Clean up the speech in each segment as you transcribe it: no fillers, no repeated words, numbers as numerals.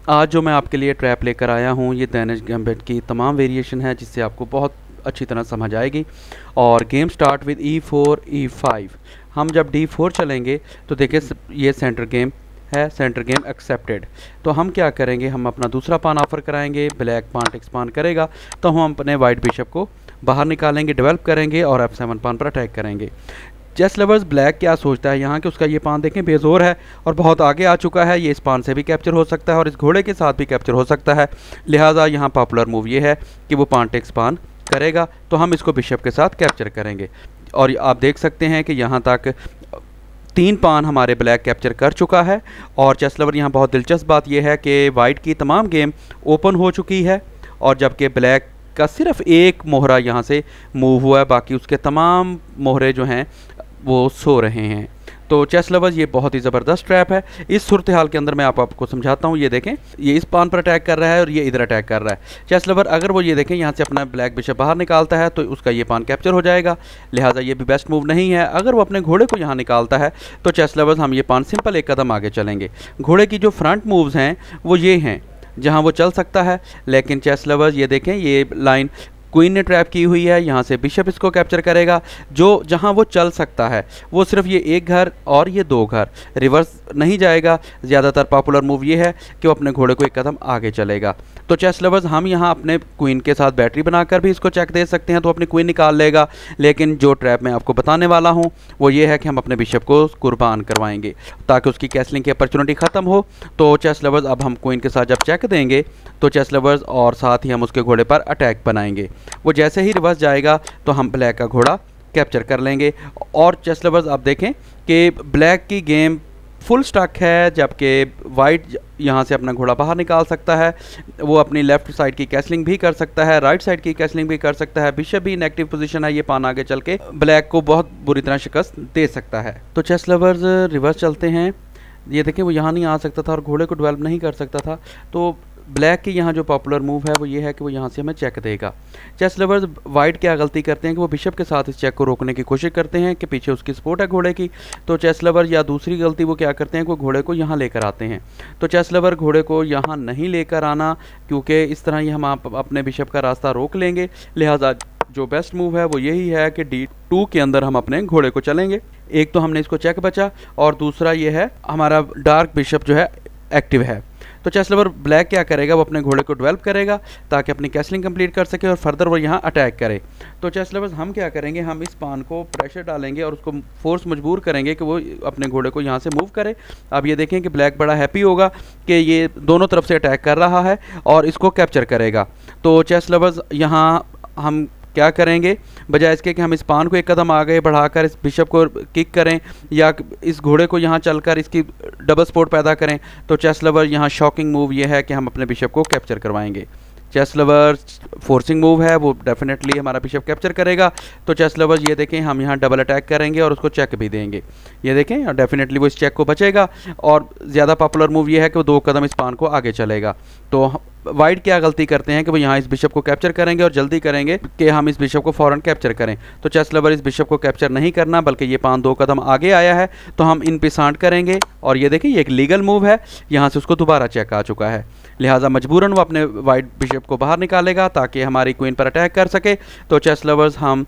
आज जो मैं आपके लिए ट्रैप लेकर आया हूँ ये डैनिश गैम्बिट की तमाम वेरिएशन है जिससे आपको बहुत अच्छी तरह समझ आएगी। और game start with E4 E5। हम जब D4 चलेंगे तो देखिए ये सेंटर गेम है, सेंटर गेम एक्सेप्टेड। तो हम क्या करेंगे, हम अपना दूसरा पान ऑफर कराएंगे, ब्लैक पान एक्सपांड करेगा तो हम अपने वाइट बिशप को बाहर निकालेंगे, डेवलप करेंगे और F7 पान पर अटैक करेंगे। चेस लवर्स ब्लैक क्या सोचता है यहाँ कि उसका ये पान देखें बेजोर है और बहुत आगे आ चुका है, ये इस पान से भी कैप्चर हो सकता है और इस घोड़े के साथ भी कैप्चर हो सकता है। लिहाजा यहाँ पॉपुलर मूव ये है कि वो पान टेक्स पान करेगा तो हम इसको बिशप के साथ कैप्चर करेंगे। और आप देख सकते हैं कि यहाँ तक 3 पान हमारे ब्लैक कैप्चर कर चुका है। और चेस लवर यहाँ बहुत दिलचस्प बात यह है कि वाइट की तमाम गेम ओपन हो चुकी है और जबकि ब्लैक का सिर्फ एक मोहरा यहाँ से मूव हुआ है, बाकी उसके तमाम मोहरे जो हैं वो सो रहे हैं। तो चेस लवर्स ये बहुत ही ज़बरदस्त ट्रैप है। इस सूरत हाल के अंदर मैं आपको समझाता हूँ। ये देखें, ये इस पान पर अटैक कर रहा है और ये इधर अटैक कर रहा है। चेस लवर अगर वो ये देखें यहाँ से अपना ब्लैक बिशप बाहर निकालता है तो उसका ये पान कैप्चर हो जाएगा, लिहाजा ये भी बेस्ट मूव नहीं है। अगर वो अपने घोड़े को यहाँ निकालता है तो चेस लवर्स हम ये पान सिंपल एक कदम आगे चलेंगे। घोड़े की जो फ्रंट मूव्स हैं वो ये हैं जहाँ वो चल सकता है, लेकिन चेस लवर्स ये देखें ये लाइन क्वीन ने ट्रैप की हुई है, यहाँ से बिशप इसको कैप्चर करेगा। जो जहाँ वो चल सकता है वो सिर्फ ये एक घर और ये 2 घर, रिवर्स नहीं जाएगा। ज़्यादातर पॉपुलर मूव ये है कि वो अपने घोड़े को एक कदम आगे चलेगा। तो चेस लवर्स हम यहाँ अपने क्वीन के साथ बैटरी बनाकर भी इसको चेक दे सकते हैं तो अपनी क्वीन निकाल लेगा, लेकिन जो ट्रैप मैं आपको बताने वाला हूँ वो ये है कि हम अपने बिशप को कुर्बान करवाएंगे ताकि उसकी कैसलिंग की अपॉर्चुनिटी ख़त्म हो। तो चेस लवर्स अब हम क्वीन के साथ जब चेक देंगे तो चेस लवर्स और साथ ही हम उसके घोड़े पर अटैक बनाएंगे। वो जैसे ही रिवर्स जाएगा तो हम ब्लैक का घोड़ा कैप्चर कर लेंगे। और चेस लवर्स आप देखें कि ब्लैक की गेम फुल स्टॉक है, जबकि वाइट यहाँ से अपना घोड़ा बाहर निकाल सकता है। वो अपनी लेफ्ट साइड की कैसलिंग भी कर सकता है, राइट साइड की कैसलिंग भी कर सकता है। बिशप भी नेगेटिव पोजीशन है, ये पान आगे चल के ब्लैक को बहुत बुरी तरह शिकस्त दे सकता है। तो चेस लवर्स रिवर्स चलते हैं। ये देखें वो यहाँ नहीं आ सकता था और घोड़े को डेवलप नहीं कर सकता था। तो ब्लैक की यहाँ जो पॉपुलर मूव है वो ये है कि वो यहाँ से हमें चेक देगा। चेस लवर्स वाइट क्या गलती करते हैं कि वो बिशप के साथ इस चेक को रोकने की कोशिश करते हैं कि पीछे उसकी सपोर्ट है घोड़े की। तो चेस लवर या दूसरी गलती वो क्या करते हैं कि वो घोड़े को यहाँ लेकर आते हैं। तो चेस लवर घोड़े को यहाँ नहीं लेकर आना, क्योंकि इस तरह ही हम अपने बिशप का रास्ता रोक लेंगे। लिहाजा जो बेस्ट मूव है वो यही है कि D2 के अंदर हम अपने घोड़े को चलेंगे। एक तो हमने इसको चेक बचा और दूसरा ये है हमारा डार्क बिशप जो है एक्टिव है। तो चेस लवर ब्लैक क्या करेगा, वो अपने घोड़े को डेवलप करेगा ताकि अपनी कैसलिंग कंप्लीट कर सके और फर्दर वो यहाँ अटैक करे। तो चेस लवर्स हम क्या करेंगे, हम इस पान को प्रेशर डालेंगे और उसको फोर्स मजबूर करेंगे कि वो अपने घोड़े को यहाँ से मूव करे। अब ये देखें कि ब्लैक बड़ा हैप्पी होगा कि ये दोनों तरफ से अटैक कर रहा है और इसको कैप्चर करेगा। तो चेस लवर्स यहाँ हम क्या करेंगे, बजाय इसके कि हम इस पान को एक कदम आगे बढ़ाकर इस बिशप को किक करें या इस घोड़े को यहाँ चलकर इसकी डबल सपोर्ट पैदा करें, तो चेस लवर यहाँ शॉकिंग मूव ये है कि हम अपने बिशप को कैप्चर करवाएंगे। चेस लवर फोर्सिंग मूव है, वो डेफिनेटली हमारा बिशप कैप्चर करेगा। तो चेस लवर्स ये देखें हम यहाँ डबल अटैक करेंगे और उसको चेक भी देंगे। ये देखें और डेफिनेटली वो इस चेक को बचेगा। और ज़्यादा पॉपुलर मूव ये है कि वो 2 कदम इस पान को आगे चलेगा। तो वाइट क्या गलती करते हैं कि वो यहाँ इस बिशप को कैप्चर करेंगे और जल्दी करेंगे कि हम इस बिशप को फ़ौरन कैप्चर करें। तो चेस लवर इस बिशप को कैप्चर नहीं करना, बल्कि ये पान 2 कदम आगे आया है तो हम इन पिसांट करेंगे। और ये देखें ये एक लीगल मूव है, यहाँ से उसको दोबारा चेक आ चुका है, लिहाजा मजबूरन वो अपने वाइट बिशप को बाहर निकालेगा ताकि हमारी क्वीन पर अटैक कर सके। तो चेस लवर्स हम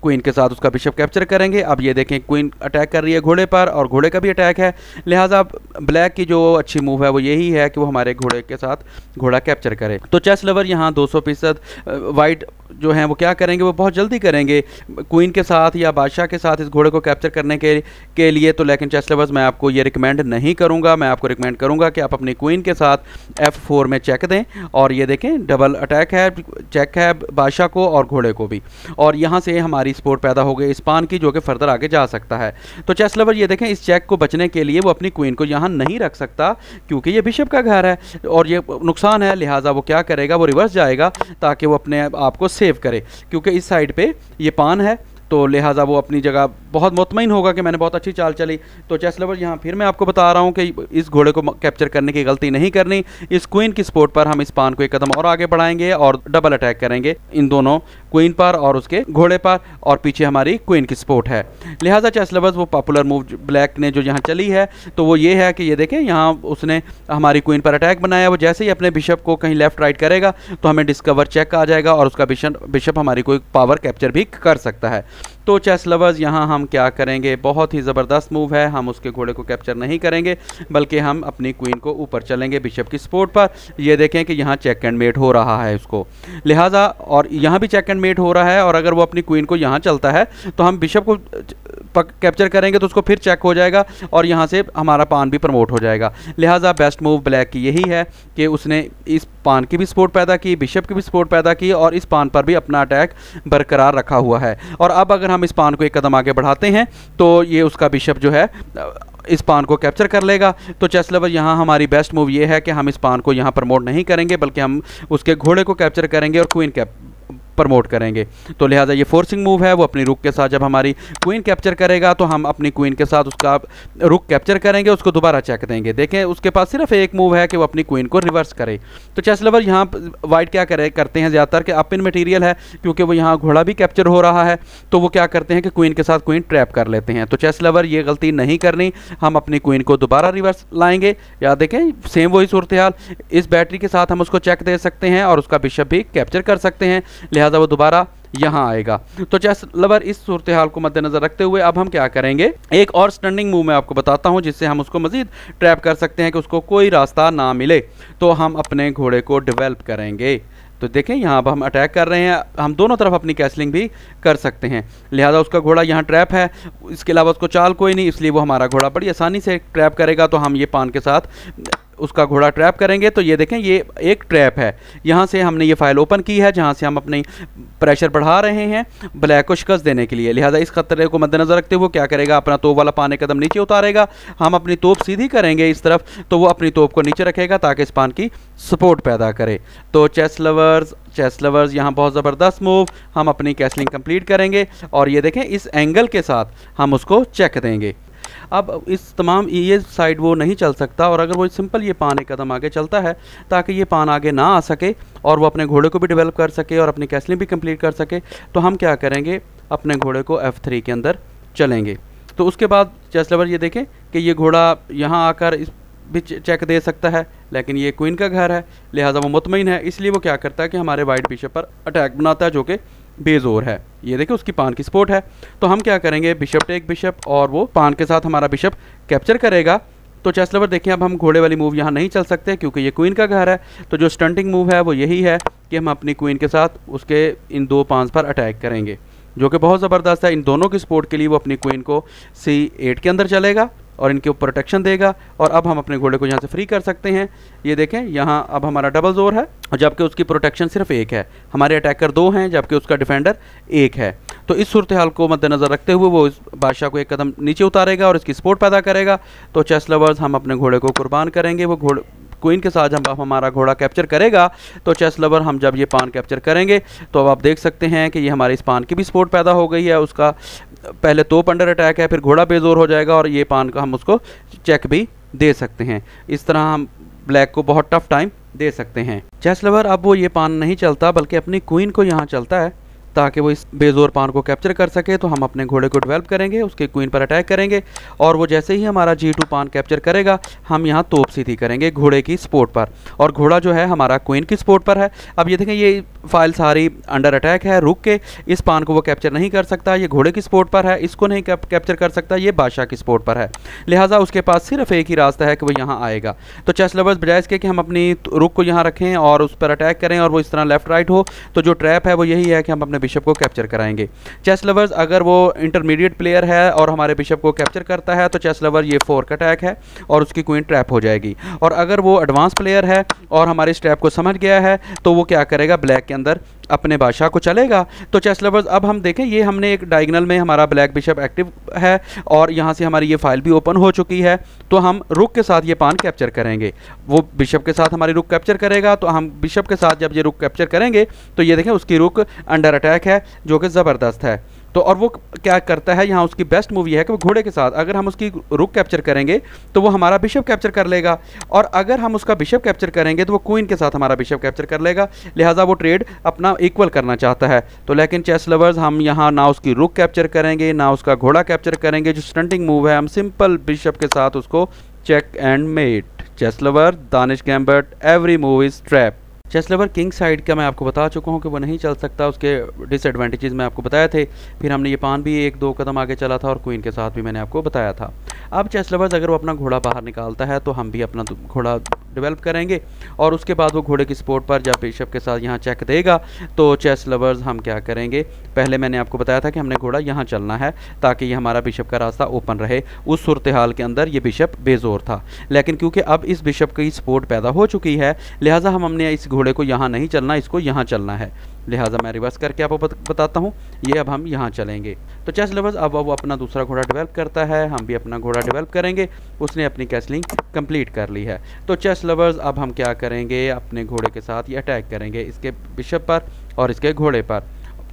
क्वीन के साथ उसका बिशप कैप्चर करेंगे। अब ये देखें क्वीन अटैक कर रही है घोड़े पर और घोड़े का भी अटैक है, लिहाजा ब्लैक की जो अच्छी मूव है वो यही है कि वो हमारे घोड़े के साथ घोड़ा कैप्चर करे। तो चेस लवर यहाँ 200% वाइट जो हैं वो क्या करेंगे, वो बहुत जल्दी करेंगे क्वीन के साथ या बादशाह के साथ इस घोड़े को कैप्चर करने के लिए। तो लेकिन चेस लवर्स मैं आपको ये रिकमेंड नहीं करूँगा, मैं आपको रिकमेंड करूँगा कि आप अपनी क्वीन के साथ F4 में चेक दें। और ये देखें डबल अटैक है, चेक है बादशाह को और घोड़े को भी, और यहाँ से हमारी सपोर्ट पैदा हो गई इस पान की जो कि फर्दर आगे जा सकता है। तो चेस लवर ये देखें इस चेक को बचने के लिए वो अपनी क्वीन को यहाँ नहीं रख सकता क्योंकि ये बिशप का घर है और ये नुकसान है। लिहाजा वो क्या करेगा, वो रिवर्स जाएगा ताकि वो अपने आप को सेव करे, क्योंकि इस साइड पे ये पान है तो लिहाजा वो अपनी जगह बहुत मुतमईन होगा कि मैंने बहुत अच्छी चाल चली। तो चेस लवर्स यहाँ फिर मैं आपको बता रहा हूँ कि इस घोड़े को कैप्चर करने की गलती नहीं करनी। इस क्वीन की सपोर्ट पर हम इस पान को एक कदम और आगे बढ़ाएंगे और डबल अटैक करेंगे इन दोनों क्वीन पर और उसके घोड़े पर, और पीछे हमारी क्वीन की सपोर्ट है। लिहाजा चेस लवर्स वो पॉपुलर मूव ब्लैक ने जो यहाँ चली है तो वो ये है कि ये देखें यहाँ उसने हमारी क्वीन पर अटैक बनाया। वो जैसे ही अपने बिशप को कहीं लेफ्ट राइट करेगा तो हमें डिस्कवर चेक आ जाएगा और उसका बिशप हमारी कोई पावर कैप्चर भी कर सकता है। तो चेस लवर्स यहाँ हम क्या करेंगे, बहुत ही ज़बरदस्त मूव है। हम उसके घोड़े को कैप्चर नहीं करेंगे बल्कि हम अपनी क्वीन को ऊपर चलेंगे बिशप की सपोर्ट पर। ये देखें कि यहाँ चेक एंड मेट हो रहा है उसको, लिहाजा और यहाँ भी चेक एंड मेट हो रहा है। और अगर वो अपनी क्वीन को यहाँ चलता है तो हम बिशप को कैप्चर करेंगे तो उसको फिर चेक हो जाएगा और यहाँ से हमारा पान भी प्रमोट हो जाएगा। लिहाजा बेस्ट मूव ब्लैक की यही है कि उसने इस पान की भी सपोर्ट पैदा की, बिशप की भी सपोर्ट पैदा की और इस पान पर भी अपना अटैक बरकरार रखा हुआ है। और अब अगर हम इस पान को एक कदम आगे बढ़ाते हैं तो ये उसका बिशप जो है इस पान को कैप्चर कर लेगा। तो चेस लवर यहाँ हमारी बेस्ट मूव ये है कि हम इस पान को यहाँ प्रमोट नहीं करेंगे बल्कि हम उसके घोड़े को कैप्चर करेंगे और क्वीन प्रमोट करेंगे। तो लिहाजा ये फोर्सिंग मूव है। वो अपनी रुक के साथ जब हमारी क्वीन कैप्चर करेगा तो हम अपनी क्वीन के साथ उसका रुक कैप्चर करेंगे, उसको दोबारा चेक देंगे। देखें उसके पास सिर्फ एक मूव है कि वो अपनी क्वीन को रिवर्स करे। तो चेस लवर यहाँ वाइट क्या करते हैं ज़्यादातर कि अप इन मटीरियल है, क्योंकि वो यहाँ घोड़ा भी कैप्चर हो रहा है तो वो क्या करते हैं कि क्वीन के साथ क्वीन ट्रैप कर लेते हैं। तो चेस लवर ये गलती नहीं करनी, हम अपनी क्वीन को दोबारा रिवर्स लाएंगे। या देखें सेम वही सूरत हाल, इस बैटरी के साथ हम उसको चेक दे सकते हैं और उसका बिशप भी कैप्चर कर सकते हैं, लिहाजा वो दोबारा यहाँ आएगा। तो चेस लवर इस सूरत हाल को मद्देनजर रखते हुए अब हम क्या करेंगे, एक और स्टनिंग मूव मैं आपको बताता हूँ जिससे हम उसको मजीद ट्रैप कर सकते हैं कि उसको कोई रास्ता ना मिले। तो हम अपने घोड़े को डेवलप करेंगे। तो देखें यहाँ अब हम अटैक कर रहे हैं, हम दोनों तरफ अपनी कैसलिंग भी कर सकते हैं, लिहाजा उसका घोड़ा यहाँ ट्रैप है, इसके अलावा उसको चाल कोई नहीं, इसलिए वो हमारा घोड़ा बड़ी आसानी से ट्रैप करेगा। तो हम ये पान के साथ उसका घोड़ा ट्रैप करेंगे। तो ये देखें ये एक ट्रैप है, यहाँ से हमने ये फाइल ओपन की है जहाँ से हम अपनी प्रेशर बढ़ा रहे हैं ब्लैक को शिकस्त देने के लिए। लिहाजा इस खतरे को मद्देनजर रखते हुए क्या करेगा, अपना तोप वाला पान एक कदम नीचे उतारेगा। हम अपनी तोप सीधी करेंगे इस तरफ तो वो अपनी तोप को नीचे रखेगा ताकि इस पान की सपोर्ट पैदा करे। तो चेस लवर्स यहाँ बहुत ज़बरदस्त मूव, हम अपनी कैसलिंग कंप्लीट करेंगे और ये देखें इस एंगल के साथ हम उसको चेक देंगे। अब इस तमाम ये साइड वो नहीं चल सकता और अगर वो सिंपल ये पान एक कदम आगे चलता है ताकि ये पान आगे ना आ सके और वो अपने घोड़े को भी डेवलप कर सके और अपनी कैसलिंग भी कंप्लीट कर सके, तो हम क्या करेंगे, अपने घोड़े को F3 के अंदर चलेंगे। तो उसके बाद चेस लवर ये देखें कि ये घोड़ा यहाँ आकर इस भी चेक दे सकता है, लेकिन ये क्वीन का घर है लिहाजा वो मुतमईन है, इसलिए वो क्या करता है कि हमारे वाइट बिशप पर अटैक बनाता है जो कि बेजोर है। ये देखिए उसकी पान की सपोर्ट है। तो हम क्या करेंगे, बिशप टेक बिशप और वो पान के साथ हमारा बिशप कैप्चर करेगा। तो चेस लवर देखें अब हम घोड़े वाली मूव यहाँ नहीं चल सकते क्योंकि ये क्वीन का घर है। तो जो स्टंटिंग मूव है वो यही है कि हम अपनी क्वीन के साथ उसके इन दो पांस पर अटैक करेंगे जो कि बहुत ज़बरदस्त है। इन दोनों की सपोर्ट के लिए वो अपनी क्वीन को C8 के अंदर चलेगा और इनके ऊपर प्रोटेक्शन देगा। और अब हम अपने घोड़े को यहाँ से फ्री कर सकते हैं। ये देखें यहाँ अब हमारा डबल जोर है जबकि उसकी प्रोटेक्शन सिर्फ एक है, हमारे अटैकर 2 हैं जबकि उसका डिफेंडर 1 है। तो इस सूरत हाल को मद्देनज़र रखते हुए वो इस बादशाह को एक कदम नीचे उतारेगा और इसकी सपोर्ट पैदा करेगा। तो चेस लवर्स हम अपने घोड़े को कुर्बान करेंगे। वो घोड़े क्वीन के साथ जब हमारा घोड़ा कैप्चर करेगा तो चेस लवर हम जब ये पान कैप्चर करेंगे तो अब आप देख सकते हैं कि ये हमारे इस पान की भी सपोर्ट पैदा हो गई है। उसका पहले तोप अंडर अटैक है, फिर घोड़ा बेजोर हो जाएगा और ये पान का हम उसको चेक भी दे सकते हैं। इस तरह हम ब्लैक को बहुत टफ टाइम दे सकते हैं। चेस लवर अब वो ये पान नहीं चलता बल्कि अपनी क्वीन को यहाँ चलता है ताकि वो इस बेजोर पान को कैप्चर कर सके। तो हम अपने घोड़े को डेवलप करेंगे, उसके क्वीन पर अटैक करेंगे और वो जैसे ही हमारा G2 पान कैप्चर करेगा हम यहाँ तोप सीधी करेंगे घोड़े की सपोर्ट पर और घोड़ा जो है हमारा क्वीन की सपोर्ट पर है। अब ये देखें ये फाइल सारी अंडर अटैक है, रुक के इस पान को वो कैप्चर नहीं कर सकता, ये घोड़े की सपोर्ट पर है, इसको नहीं कैप्चर कर सकता, ये बादशाह की सपोर्ट पर है। लिहाजा उसके पास सिर्फ एक ही रास्ता है कि वो यहाँ आएगा। तो चेस लवर्स बजाय इसके कि हम अपनी रुक को यहाँ रखें और उस पर अटैक करें और वो इस तरह लेफ्ट राइट हो, तो जो ट्रैप है वो यही है कि हम अपने बिशप को कैप्चर कराएंगे। चेस लवर्स अगर वो इंटरमीडिएट प्लेयर है और हमारे बिशप को कैप्चर करता है तो चेस लवर ये फोर्क अटैक है और उसकी क्वीन ट्रैप हो जाएगी। और अगर वो एडवांस प्लेयर है और हमारे इस ट्रैप को समझ गया है तो वो क्या करेगा, ब्लैक के अंदर अपने बादशाह को चलेगा। तो चेस लवर्स अब हम देखें ये हमने एक डायगोनल में हमारा ब्लैक बिशप एक्टिव है और यहाँ से हमारी ये फाइल भी ओपन हो चुकी है। तो हम रुक के साथ ये पान कैप्चर करेंगे, वो बिशप के साथ हमारी रुक कैप्चर करेगा। तो हम बिशप के साथ जब ये रुक कैप्चर करेंगे तो ये देखें उसकी रुक अंडर अटैक है जो कि ज़बरदस्त है। तो और वो क्या करता है, यहाँ उसकी बेस्ट मूव ये है कि वो घोड़े के साथ अगर हम उसकी रुक कैप्चर करेंगे तो वो हमारा बिशप कैप्चर कर लेगा, और अगर हम उसका बिशप कैप्चर करेंगे तो वो क्वीन के साथ हमारा बिशप कैप्चर कर लेगा। लिहाजा वो ट्रेड अपना इक्वल करना चाहता है। तो लेकिन चेस लवर्स हम यहाँ ना उसकी रुक कैप्चर करेंगे ना उसका घोड़ा कैप्चर करेंगे, जो स्टंटिंग मूव है हम सिंपल बिशप के साथ उसको check and mate. Chess lover, Danish gambit, every move is trap. Chess lover king side का मैं आपको बता चुका हूँ कि वो नहीं चल सकता, उसके डिसएडवांटेजेस मैं आपको बताए थे। फिर हमने ये पान भी 1-2 कदम आगे चला था और क्वीन के साथ भी मैंने आपको बताया था। अब चेस लवर्स अगर वो अपना घोड़ा बाहर निकालता है तो हम भी अपना घोड़ा डेवलप करेंगे, और उसके बाद वो घोड़े की सपोर्ट पर जब बिशप के साथ यहाँ चेक देगा तो चेस लवर्स हम क्या करेंगे, पहले मैंने आपको बताया था कि हमने घोड़ा यहाँ चलना है ताकि ये हमारा बिशप का रास्ता ओपन रहे। उस सूरत हाल के अंदर ये बिशप बेजोर था, लेकिन क्योंकि अब इस बिशप की सपोर्ट पैदा हो चुकी है लिहाजा हमने इस घोड़े को यहाँ नहीं चलना, इसको यहाँ चलना है। लिहाजा मैं रिवर्स करके आपको बताता हूँ, ये अब हम यहाँ चलेंगे। तो चेस लवर्स अब वो अपना दूसरा घोड़ा डेवलप करता है, हम भी अपना घोड़ा डेवलप करेंगे। उसने अपनी कैसलिंग कंप्लीट कर ली है। तो चेस लवर्स अब हम क्या करेंगे, अपने घोड़े के साथ ये अटैक करेंगे इसके बिशप पर और इसके घोड़े पर।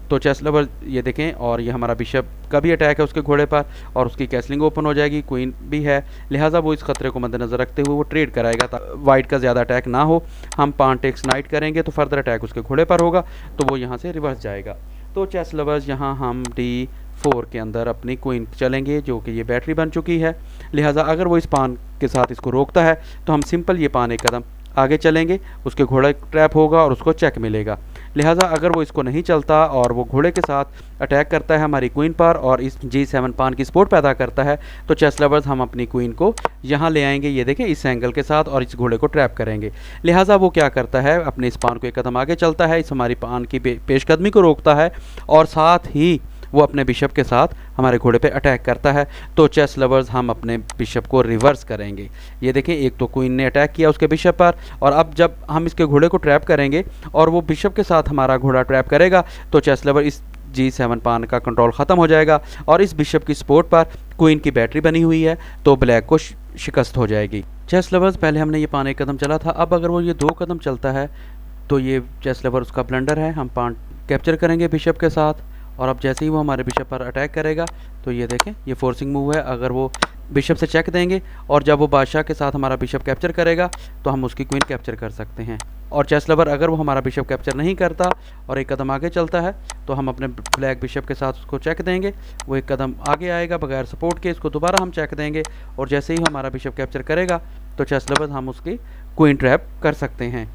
तो चेस लवर्स ये देखें, और ये हमारा बिशप का भी अटैक है उसके घोड़े पर, और उसकी कैसलिंग ओपन हो जाएगी, क्वीन भी है। लिहाजा वो इस खतरे को मद्देनजर रखते हुए वो ट्रेड कराएगा, वाइट का ज़्यादा अटैक ना हो। हम पान टेक्स नाइट करेंगे तो फर्दर अटैक उसके घोड़े पर होगा, तो वो यहाँ से रिवर्स जाएगा। तो चेस लवर्स यहाँ हम D4 के अंदर अपनी क्वीन चलेंगे, जो कि ये बैटरी बन चुकी है। लिहाजा अगर वो इस पान के साथ इसको रोकता है तो हम सिंपल ये पान एक कदम आगे चलेंगे, उसके घोड़ा ट्रैप होगा और उसको चेक मिलेगा। लिहाजा अगर वो इसको नहीं चलता और वो घोड़े के साथ अटैक करता है हमारी क्वीन पर और इस G7 पान की सपोर्ट पैदा करता है, तो चेस लवर्स हम अपनी क्वीन को यहाँ ले आएंगे, ये देखें इस एंगल के साथ, और इस घोड़े को ट्रैप करेंगे। लिहाजा वो क्या करता है, अपने इस पान को एक कदम आगे चलता है, इस हमारी पान की पेशकदमी को रोकता है, और साथ ही वो अपने बिशप के साथ हमारे घोड़े पे अटैक करता है। तो चेस लवर्स हम अपने बिशप को रिवर्स करेंगे। ये देखें, एक तो क्वीन ने अटैक किया उसके बिशप पर, और अब जब हम इसके घोड़े को ट्रैप करेंगे और वो बिशप के साथ हमारा घोड़ा ट्रैप करेगा तो चेस लवर इस G7 पान का कंट्रोल ख़त्म हो जाएगा, और इस बिशप की सपोर्ट पर क्वीन की बैटरी बनी हुई है तो ब्लैक को शिकस्त हो जाएगी। चेस लवर्स पहले हमने ये पान एक कदम चला था, अब अगर वो ये 2 कदम चलता है तो ये चेस लवर उसका ब्लंडर है, हम पान कैप्चर करेंगे बिशप के साथ, और अब जैसे ही वो हमारे बिशप पर अटैक करेगा तो ये देखें ये फोर्सिंग मूव है। अगर वो बिशप से चेक देंगे और जब वो बादशाह के साथ हमारा बिशप कैप्चर करेगा तो हम उसकी क्वीन कैप्चर कर सकते हैं। और चेस लवर अगर वो हमारा बिशप कैप्चर नहीं करता और एक कदम आगे चलता है तो हम अपने ब्लैक बिशप के साथ उसको चेक देंगे, वो एक कदम आगे आएगा बगैर सपोर्ट के, इसको दोबारा हम चेक देंगे, और जैसे ही हमारा बिशप कैप्चर करेगा तो चेस लवर हम उसकी क्वीन ट्रैप कर सकते हैं।